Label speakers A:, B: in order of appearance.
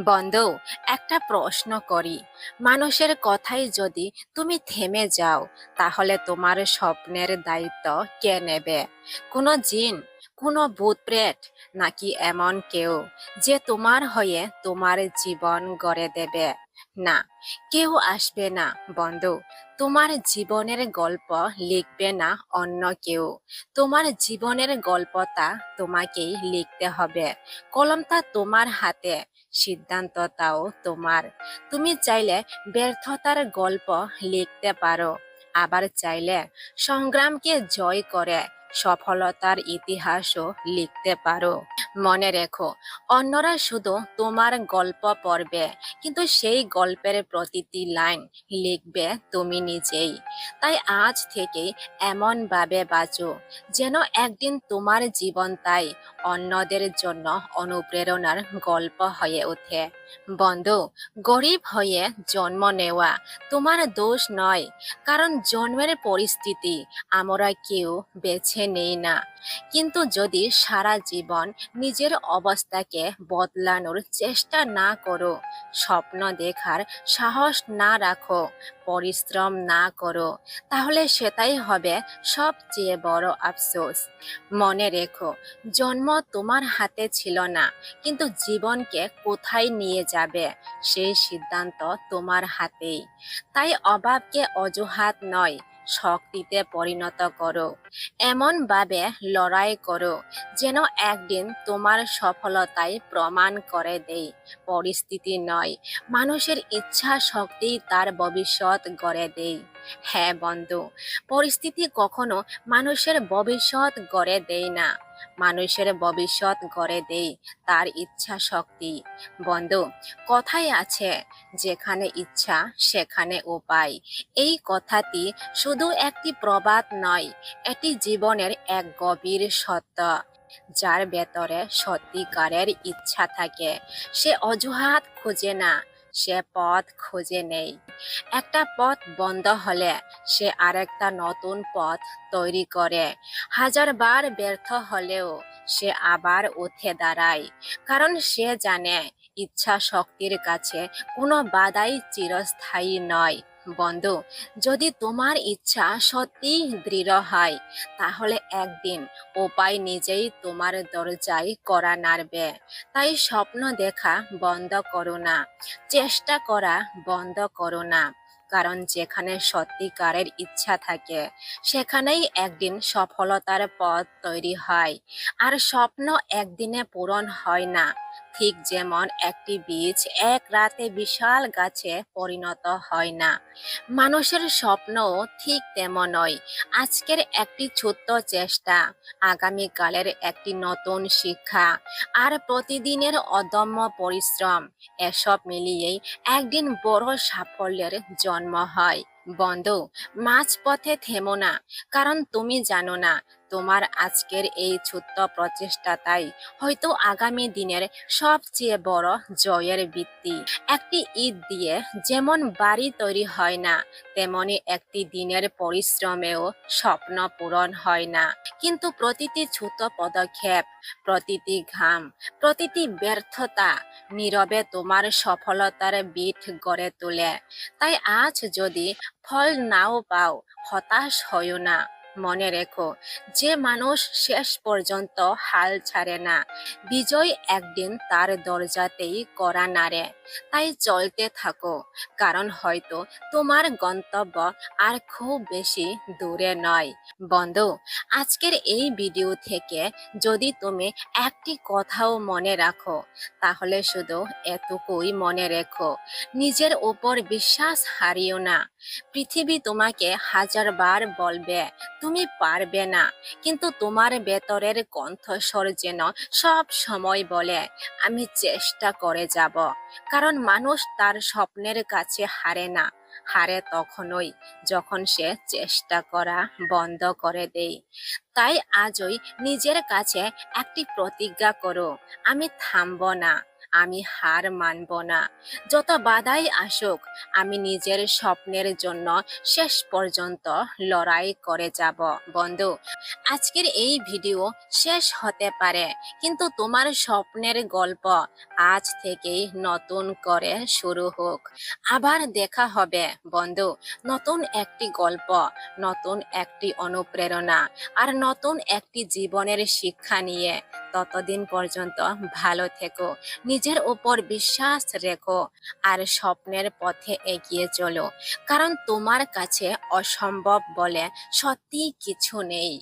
A: বন্ধু, একটা প্রশ্ন করি। মানুষের কথাই যদি তুমি থেমে যাও, তাহলে তোমার স্বপ্নের দায়িত্ব কে নেবে? কোনো জিন, কোনো ভূত প্রেত, নাকি এমন কেউ যে তোমার হয়ে তোমার জীবন গড়ে দেবে? না, কেউ আসবে না বন্ধু। তোমার জীবনের গল্প লিখবে না অন্য কেউ। তোমার জীবনের গল্পটা তোমাকেই লিখতে হবে। কলমটা তোমার হাতে, সিদ্ধান্তটাও তোমার। তুমি চাইলে ব্যর্থতার গল্প লিখতে পারো, আবার চাইলে সংগ্রামকে জয় করে সফলতার ইতিহাসও লিখতে পারো। মনে রেখো, অন্যরা শুধু তোমার গল্প পড়বে, কিন্তু সেই গল্পের প্রতিটি লাইন লিখবে তুমি নিজেই। তাই আজ থেকেই এমন ভাবে বাঁচো যেন একদিন তোমার জীবনটাই অন্যদের জন্য অনুপ্রেরণার গল্প হয়ে ওঠে। বন্ধু, গরিব হয়ে জন্ম নেওয়া তোমার দোষ নয়, কারণ জন্মের পরিস্থিতি আমরা কেউ বেছে নেই না। কিন্তু যদি সারা জীবন নিজের অবস্থাকে বদলানোর চেষ্টা না করো, স্বপ্ন দেখার সাহস না রাখো, পরিশ্রম না করো, তাহলে সেটাই হবে সবচেয়ে বড় আফসোস। মনে রেখো, জন্ম তোমার হাতে ছিল না, কিন্তু জীবনকে কোথায় নিয়ে যাবে সেই সিদ্ধান্ত তোমার হাতেই। তাই অভাবকে অজুহাত নয়, শক্তিতে পরিণত করো। এমন ভাবে লড়াই করো যেন একদিন তোমার সফলতায় প্রমাণ করে দেয় পরিস্থিতি নয়, মানুষের ইচ্ছা শক্তি তার ভবিষ্যৎ গড়ে দেয়। হ্যাঁ বন্ধু, পরিস্থিতি কখনো মানুষের ভবিষ্যৎ গড়ে দেয় না, মানুষের ভবিষ্যৎ গড়ে দেয় তার ইচ্ছা শক্তি। বন্ধু, কথাই আছে, যেখানে ইচ্ছা সেখানে উপায়। এই কথাটি শুধু একটি প্রবাদ নয়, এটি জীবনের এক গভীর সত্য। যার ভেতরে সত্যিকারের ইচ্ছা থাকে, সে অজুহাত খুঁজে না, সে পথ খুঁজে নেই। একটা পথ বন্ধ হলে সে আরেকটা নতুন পথ তৈরি করে। হাজার বার ব্যর্থ হলেও সে আবার উঠে দাঁড়ায়, কারণ সে জানে ইচ্ছা শক্তির কাছে কোনো বাধাই চিরস্থায়ী নয়। বন্ধু, যদি তোমার ইচ্ছা সত্যিই দৃঢ় হয়, তাহলে একদিন উপায় নিজেই তোমার দরজায় কড়া নাড়বে। তাই স্বপ্ন দেখা বন্ধ করো না, চেষ্টা করা বন্ধ করো না, কারণ যেখানে সত্যিকারের ইচ্ছা থাকে, সেখানেই একদিন সফলতার পথ তৈরি হয়। আর স্বপ্ন একদিনে পূরণ হয় না, ঠিক যেমন একটি বীজ এক রাতে বিশাল গাছে পরিণত হয় না। মানুষের স্বপ্নও ঠিক তেমনই। আজকের একটি ছোট্ট চেষ্টা, আগামীকালের একটি নতুন শিক্ষা, আর প্রতিদিনের অদম্য পরিশ্রম, এসব মিলিয়েই একদিন বড় সাফল্যের জন্ম হয়। বন্ধু, মাঝপথে থেমো না, কারণ তুমি জানো না তোমার আজকের এই ছোট্ট প্রচেষ্টাটাই হয়তো আগামী দিনের সবচেয়ে বড় জয়ের ভিত্তি। একটি ইট দিয়ে যেমন বাড়ি তৈরি হয় না, তেমনি একটি দিনের পরিশ্রমেও স্বপ্ন পূরণ হয় না। কিন্তু প্রতিটি ছোট পদক্ষেপ, প্রতিটি ঘাম, প্রতিটি ব্যর্থতা নীরবে তোমার সফলতার ভিত গড়ে তোলে। তাই আজ যদি ফল নাও পাও, হতাশ হইও না। মনে রেখো, যে মানুষ শেষ পর্যন্ত হাল ছাড়ে না, বিজয় একদিন তার দরজাতেই কড়া নাড়ে। তাই চলতে থাকো, কারণ হয়তো তোমার গন্তব্য আর খুব বেশি দূরে নয়। বন্ধু, আজকের এই ভিডিও থেকে যদি তুমি একটি কথাও মনে রাখো, তাহলে শুধু এটুকুই মনে রেখো, নিজের উপর বিশ্বাস হারিও না। পৃথিবী তোমাকে হাজারবার বলবে তুমি পারবে না, কিন্তু তোমার ভেতরের কণ্ঠস্বর যেন সব সময় বলে আমি চেষ্টা করে যাব। কারণ মানুষ তার স্বপ্নের কাছে হারে না, হারে তখনই যখন সে চেষ্টা করা বন্ধ করে দেয়। তাই আজই নিজের কাছে একটি প্রতিজ্ঞা করো, আমি থামব না, আমি হার মানব না। যত বাধাই আসুক, আমি নিজের স্বপ্নের জন্য শেষ পর্যন্ত লড়াই করে যাব। বন্ধু, আজকের এই ভিডিও শেষ হতে পারে, কিন্তু তোমার স্বপ্নের গল্প আজ থেকেই নতুন করে শুরু হোক। আবার দেখা হবে বন্ধু, নতুন একটি গল্প, নতুন একটি অনুপ্রেরণা আর নতুন একটি জীবনের শিক্ষা নিয়ে। ততদিন পর্যন্ত ভালো থেকো, নিজের উপর বিশ্বাস রেখো আর স্বপ্নের পথে এগিয়ে চলো, কারণ তোমার কাছে অসম্ভব বলে সত্যি কিছু নেই।